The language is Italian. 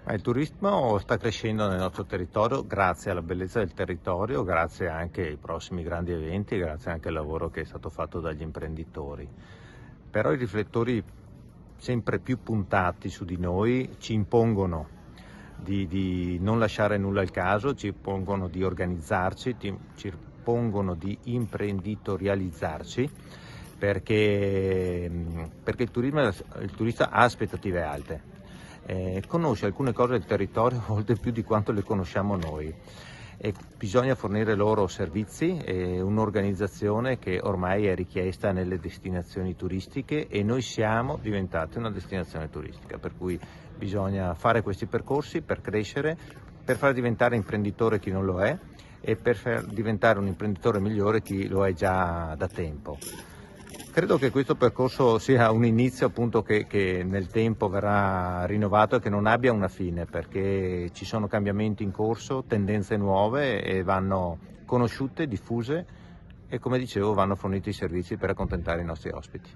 Ma il turismo sta crescendo nel nostro territorio grazie alla bellezza del territorio, grazie anche ai prossimi grandi eventi, grazie anche al lavoro che è stato fatto dagli imprenditori. Però i riflettori sempre più puntati su di noi ci impongono di non lasciare nulla al caso, ci impongono di organizzarci, ci impongono di imprenditorializzarci perché il turista ha aspettative alte. Conosce alcune cose del territorio molte più di quanto le conosciamo noi e bisogna fornire loro servizi e un'organizzazione che ormai è richiesta nelle destinazioni turistiche e noi siamo diventati una destinazione turistica, per cui bisogna fare questi percorsi per crescere, per far diventare imprenditore chi non lo è e per far diventare un imprenditore migliore chi lo è già da tempo. Credo che questo percorso sia un inizio appunto che nel tempo verrà rinnovato e che non abbia una fine, perché ci sono cambiamenti in corso, tendenze nuove e vanno conosciute, diffuse e come dicevo vanno forniti i servizi per accontentare i nostri ospiti.